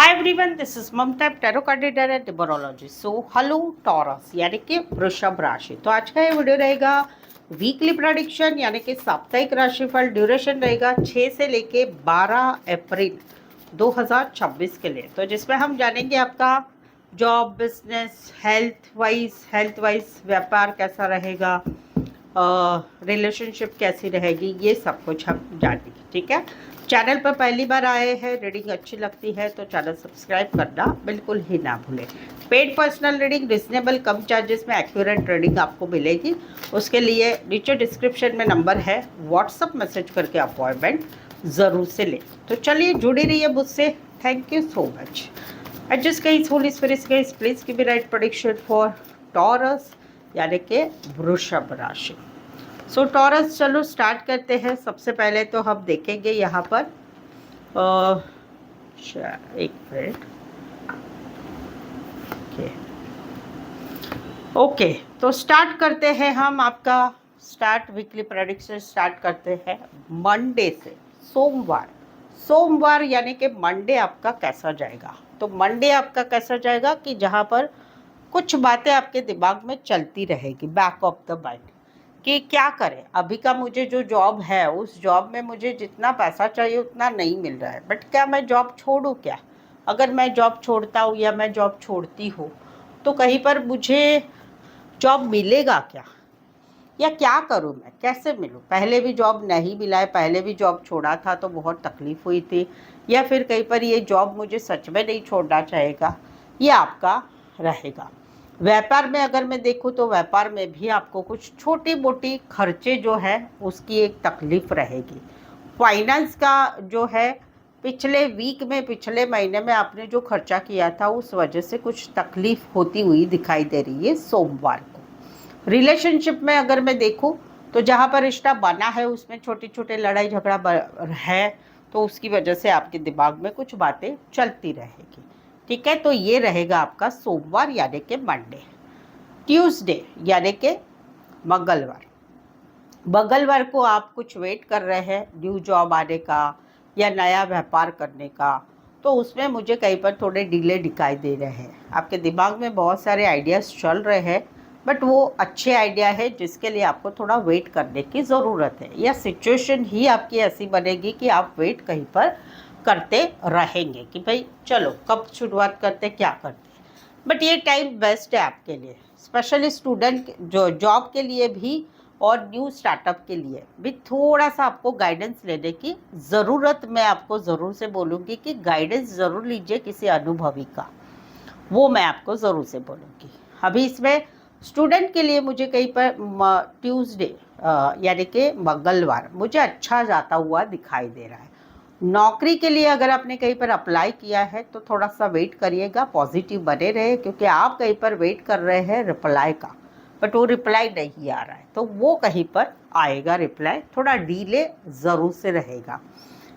Hi everyone, this is Mamta tarot card reader and numerologist. So hello Taurus यानी कि वृषभ राशि। तो आज का ये वीडियो रहेगा वीकली प्रेडिक्शन यानी कि साप्ताहिक राशिफल। ड्यूरेशन रहेगा 6 से लेके 12 अप्रैल 2026 के लिए। तो जिसमें हम जानेंगे आपका जॉब, बिजनेस, हेल्थ वाइज व्यापार कैसा रहेगा, रिलेशनशिप कैसी रहेगी, ये सब कुछ हम जानेंगे। ठीक है, चैनल पर पहली बार आए हैं, रीडिंग अच्छी लगती है तो चैनल सब्सक्राइब करना बिल्कुल ही ना भूलें। पेड पर्सनल रीडिंग रिजनेबल कम चार्जेस में एक्यूरेट रीडिंग आपको मिलेगी। उसके लिए नीचे डिस्क्रिप्शन में नंबर है, व्हाट्सअप मैसेज करके अपॉइंटमेंट ज़रूर से लें। तो चलिए जुड़ी रहिए मुझसे। Thank you so much. And just guys, holy spirits guys, please give me right prediction for Taurus यानी कि वृषभ राशि। सो टॉरस, चलो स्टार्ट करते हैं। सबसे पहले तो हम देखेंगे यहाँ पर एक मिनट। ओके, तो स्टार्ट करते हैं हम आपका वीकली प्रेडिक्शन स्टार्ट करते हैं मंडे से। सोमवार यानी कि मंडे आपका कैसा जाएगा। तो मंडे आपका कैसा जाएगा कि जहाँ पर कुछ बातें आपके दिमाग में चलती रहेगी बैक ऑफ द माइंड कि क्या करें। अभी का मुझे जो जॉब है उस जॉब में मुझे जितना पैसा चाहिए उतना नहीं मिल रहा है, बट क्या मैं जॉब छोड़ूं क्या? अगर मैं जॉब छोड़ता हूँ या मैं जॉब छोड़ती हूँ तो कहीं पर मुझे जॉब मिलेगा क्या, या क्या करूँ मैं, कैसे मिलूँ? पहले भी जॉब नहीं मिला है, पहले भी जॉब छोड़ा था तो बहुत तकलीफ हुई थी, या फिर कहीं पर ये जॉब मुझे सच में नहीं छोड़ना चाहेगा, ये आपका रहेगा। व्यापार में अगर मैं देखूँ तो व्यापार में भी आपको कुछ छोटी मोटी खर्चे जो है उसकी एक तकलीफ रहेगी। फाइनेंस का जो है, पिछले वीक में, पिछले महीने में आपने जो खर्चा किया था उस वजह से कुछ तकलीफ होती हुई दिखाई दे रही है सोमवार को। रिलेशनशिप में अगर मैं देखूं तो जहाँ पर रिश्ता बना है उसमें छोटे छोटे लड़ाई झगड़ा है, तो उसकी वजह से आपके दिमाग में कुछ बातें चलती रहेगी। ठीक है, तो ये रहेगा आपका सोमवार यानी कि मंडे। ट्यूसडे यानी कि मंगलवार को आप कुछ वेट कर रहे हैं न्यू जॉब आने का या नया व्यापार करने का, तो उसमें मुझे कहीं पर थोड़े डिले दिखाई दे रहे हैं। आपके दिमाग में बहुत सारे आइडियाज़ चल रहे हैं, बट वो अच्छे आइडिया है जिसके लिए आपको थोड़ा वेट करने की ज़रूरत है, या सिचुएशन ही आपकी ऐसी बनेगी कि आप वेट कहीं पर करते रहेंगे कि भाई चलो कब शुरुआत करते, क्या करते। बट ये टाइम बेस्ट है आपके लिए, स्पेशली स्टूडेंट जो जॉब के लिए भी और न्यू स्टार्टअप के लिए भी थोड़ा सा आपको गाइडेंस लेने की ज़रूरत, मैं आपको ज़रूर से बोलूँगी कि गाइडेंस ज़रूर लीजिए किसी अनुभवी का, वो मैं आपको ज़रूर से बोलूँगी। अभी इसमें स्टूडेंट के लिए मुझे कहीं पर ट्यूसडे यानी कि मंगलवार मुझे अच्छा जाता हुआ दिखाई दे रहा है। नौकरी के लिए अगर आपने कहीं पर अप्लाई किया है तो थोड़ा सा वेट करिएगा, पॉजिटिव बने रहे, क्योंकि आप कहीं पर वेट कर रहे हैं रिप्लाई का, बट वो रिप्लाई नहीं आ रहा है, तो वो कहीं पर आएगा रिप्लाई, थोड़ा डिले ज़रूर से रहेगा।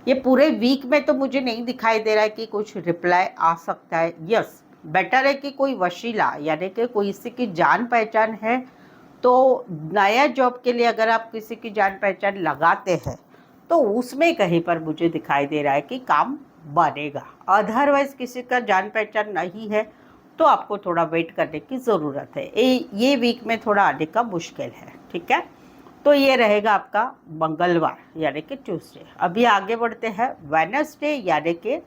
ये पूरे वीक में तो मुझे नहीं दिखाई दे रहा है कि कुछ रिप्लाई आ सकता है। यस, बेटर है कि कोई वशीला यानी कि कोई किसी की जान पहचान है, तो नया जॉब के लिए अगर आप किसी की जान पहचान लगाते हैं तो उसमें कहीं पर मुझे दिखाई दे रहा है कि काम बनेगा। अदरवाइज किसी का जान पहचान नहीं है तो आपको थोड़ा वेट करने की ज़रूरत है। ये वीक में थोड़ा आने का मुश्किल है। ठीक है, तो ये रहेगा आपका मंगलवार यानी कि ट्यूसडे। अभी आगे बढ़ते हैं वेडनेसडे यानी कि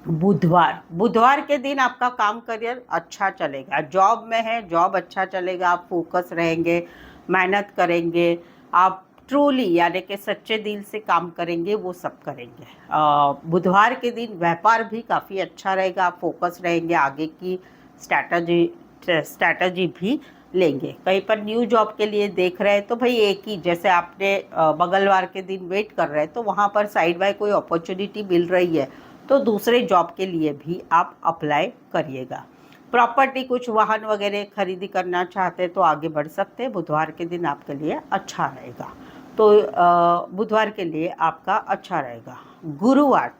बुधवार के दिन आपका काम करियर अच्छा चलेगा। जॉब में है, जॉब अच्छा चलेगा, आप फोकस रहेंगे, मेहनत करेंगे, आप ट्रूली यानी कि सच्चे दिल से काम करेंगे, वो सब करेंगे। बुधवार के दिन व्यापार भी काफ़ी अच्छा रहेगा, आप फोकस रहेंगे, आगे की स्ट्रैटेजी भी लेंगे। कहीं पर न्यू जॉब के लिए देख रहे हैं तो भाई एक ही, जैसे आपने मंगलवार के दिन वेट कर रहे हैं तो वहाँ पर साइड बाय कोई अपॉर्चुनिटी मिल रही है तो दूसरे जॉब के लिए भी आप अप्लाई करिएगा। प्रॉपर्टी, कुछ वाहन वगैरह खरीदी करना चाहते हैं तो आगे बढ़ सकते हैं। बुधवार के दिन आपके लिए अच्छा रहेगा, तो बुधवार के लिए आपका अच्छा रहेगा। गुरुवार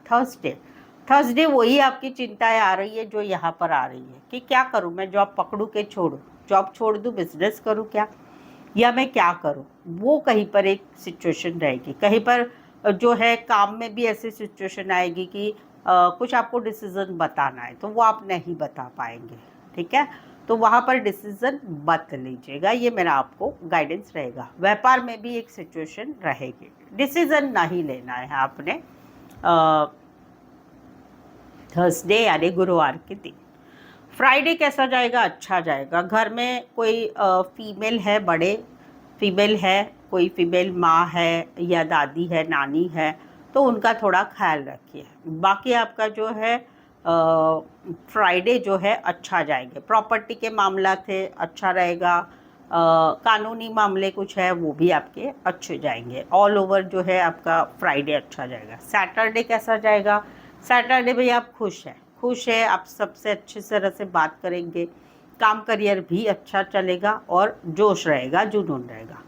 थर्सडे वही आपकी चिंताएं आ रही है जो यहाँ पर आ रही है कि क्या करूँ मैं, जॉब पकड़ूँ के छोड़ूँ, जॉब छोड़ दूँ, बिजनेस करूँ क्या, या मैं क्या करूँ, वो कहीं पर एक सिचुएशन रहेगी। कहीं पर जो है काम में भी ऐसी सिचुएशन आएगी कि कुछ आपको डिसीज़न बताना है तो वो आप नहीं बता पाएंगे, ठीक है। तो वहाँ पर डिसीज़न मत लीजिएगा, ये मेरा आपको गाइडेंस रहेगा। व्यापार में भी एक सिचुएशन रहेगी, डिसीज़न नहीं लेना है आपने थर्सडे यानी गुरुवार के दिन। फ्राइडे कैसा जाएगा? अच्छा जाएगा। घर में कोई फीमेल है, बड़े फीमेल है, कोई फीमेल माँ है या दादी है, नानी है, तो उनका थोड़ा ख्याल रखिए। बाकी आपका जो है फ्राइडे जो है अच्छा जाएंगे। प्रॉपर्टी के मामला थे अच्छा रहेगा, कानूनी मामले कुछ है वो भी आपके अच्छे जाएंगे। ऑल ओवर जो है आपका फ्राइडे अच्छा जाएगा। सैटरडे कैसा जाएगा? सैटरडे भाई आप खुश है, आप सबसे अच्छी तरह से बात करेंगे, काम करियर भी अच्छा चलेगा और जोश रहेगा, जुनून रहेगा।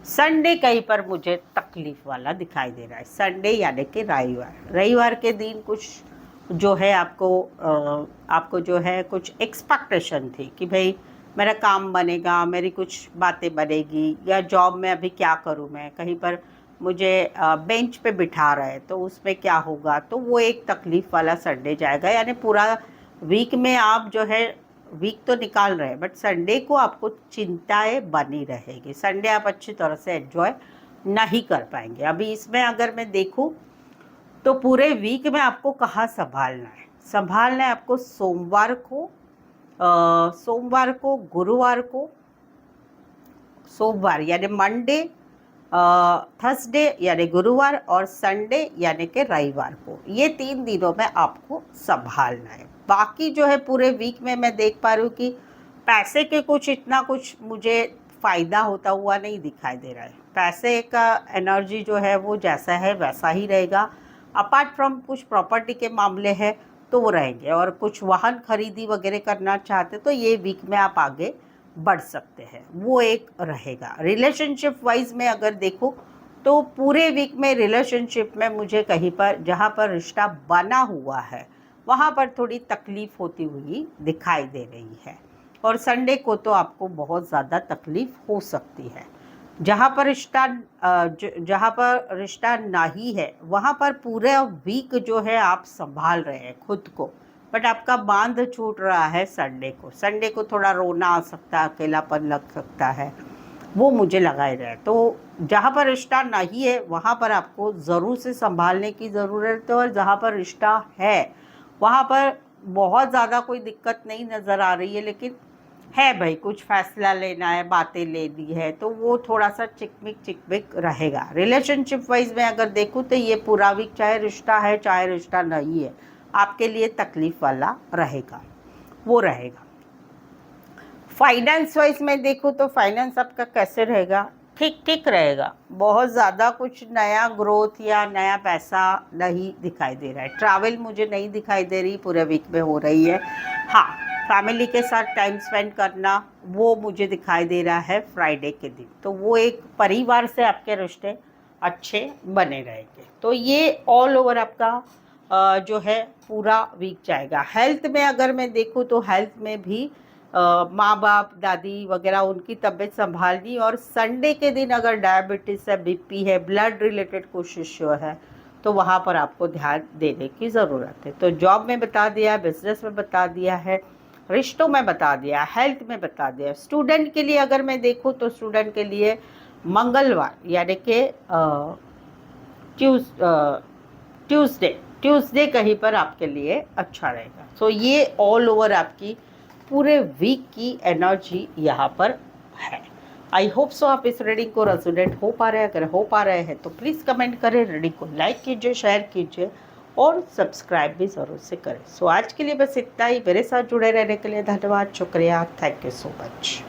संडे कहीं पर मुझे तकलीफ वाला दिखाई दे रहा है। संडे यानी कि रविवार के दिन कुछ जो है आपको जो है कुछ एक्सपेक्टेशन थी कि भाई मेरा काम बनेगा, मेरी कुछ बातें बनेगी, या जॉब में अभी क्या करूं मैं, कहीं पर मुझे बेंच पे बिठा रहे तो उसमें क्या होगा, तो वो एक तकलीफ़ वाला संडे जाएगा। यानी पूरा वीक में आप जो है वीक तो निकाल रहे हैं बट संडे को आपको चिंताएं बनी रहेगी। संडे आप अच्छी तरह से एंजॉय नहीं कर पाएंगे। अभी इसमें अगर मैं देखूं तो पूरे वीक में आपको कहाँ संभालना है? संभालना है आपको सोमवार को, गुरुवार को, सोमवार यानी मंडे, थर्सडे यानी गुरुवार और संडे यानी कि रविवार को। ये 3 दिनों में आपको संभालना है। बाकी जो है पूरे वीक में मैं देख पा रही हूँ कि पैसे के इतना कुछ मुझे फ़ायदा होता हुआ नहीं दिखाई दे रहा है। पैसे का एनर्जी जो है वो जैसा है वैसा ही रहेगा। अपार्ट फ्रॉम कुछ प्रॉपर्टी के मामले हैं तो वो रहेंगे, और कुछ वाहन खरीदी वगैरह करना चाहते तो ये वीक में आप आगे बढ़ सकते हैं, वो एक रहेगा। रिलेशनशिप वाइज में अगर देखो तो पूरे वीक में रिलेशनशिप में मुझे कहीं पर जहाँ पर रिश्ता बना हुआ है वहाँ पर थोड़ी तकलीफ़ होती हुई दिखाई दे रही है, और संडे को तो आपको बहुत ज़्यादा तकलीफ़ हो सकती है। जहाँ पर रिश्ता नहीं है वहाँ पर पूरा वीक जो है आप संभाल रहे हैं खुद को, बट आपका बांध छूट रहा है संडे को थोड़ा रोना आ सकता है, अकेलापन लग सकता है, वो मुझे लगा ही रहा है। तो जहाँ पर रिश्ता नहीं है वहाँ पर आपको ज़रूर से संभालने की ज़रूरत है, और जहाँ पर रिश्ता है वहाँ पर बहुत ज़्यादा कोई दिक्कत नहीं नज़र आ रही है, लेकिन है भाई कुछ फैसला लेना है, बातें लेनी है, तो वो थोड़ा सा चिकमिक रहेगा। रिलेशनशिप वाइज में अगर देखूँ तो ये पूरा वीक चाहे रिश्ता है चाहे रिश्ता नहीं है आपके लिए तकलीफ़ वाला रहेगा, वो रहेगा। फाइनेंस वाइज में देखूँ तो फाइनेंस आपका कैसे रहेगा? ठीक रहेगा। बहुत ज़्यादा कुछ नया ग्रोथ या नया पैसा नहीं दिखाई दे रहा है। ट्रैवल मुझे नहीं दिखाई दे रही पूरे वीक में हो रही है। हाँ, फैमिली के साथ टाइम स्पेंड करना वो मुझे दिखाई दे रहा है फ्राइडे के दिन, तो वो एक परिवार से आपके रिश्ते अच्छे बने रहेंगे। तो ये ऑल ओवर आपका जो है पूरा वीक जाएगा। हेल्थ में अगर मैं देखूँ तो हेल्थ में भी माँ बाप दादी वगैरह उनकी तबीयत संभालनी, और संडे के दिन अगर डायबिटीज़ है, बीपी है, ब्लड रिलेटेड कुछ इश्यू है तो वहाँ पर आपको ध्यान देने की ज़रूरत है। तो जॉब में बता दिया, बिजनेस में बता दिया है, रिश्तों में बता दिया, हेल्थ में बता दिया। स्टूडेंट के लिए अगर मैं देखूँ तो स्टूडेंट के लिए मंगलवार यानी कि ट्यूसडे कहीं पर आपके लिए अच्छा रहेगा। सो ये ऑल ओवर आपकी पूरे वीक की एनर्जी यहाँ पर है। आई होप सो आप इस रीडिंग को रेजोनेट हो पा रहे हैं। अगर हो पा रहे हैं तो प्लीज़ कमेंट करें, रीडिंग को लाइक कीजिए, शेयर कीजिए और सब्सक्राइब भी ज़रूर से करें। सो आज के लिए बस इतना ही। मेरे साथ जुड़े रहने के लिए धन्यवाद, शुक्रिया, थैंक यू सो मच।